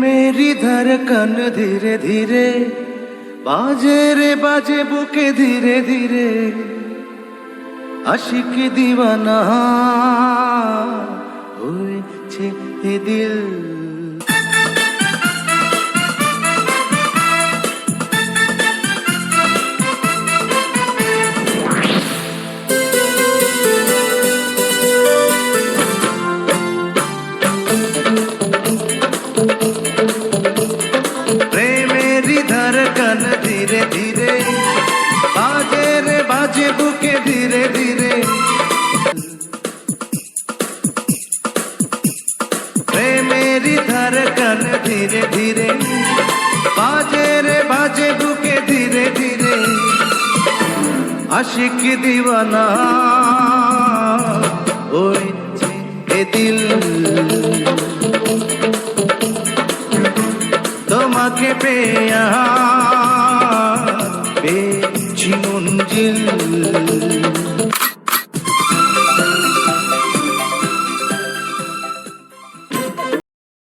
मेरी धड़कन धीरे धीरे बाजे रे बाजे बुके धीरे धीरे आशिक दीवाना হয়েছে এ দিল धड़कन धीरे धीरे बाजे रे बाजे बुके धीरे धीरे रे मेरी धड़कन धीरे धीरे बाजे रे बाजे बुके धीरे धीरे आशिक दीवाना হয়েছে এ দিল তোমাকে পেয়েছি মঞ্জিল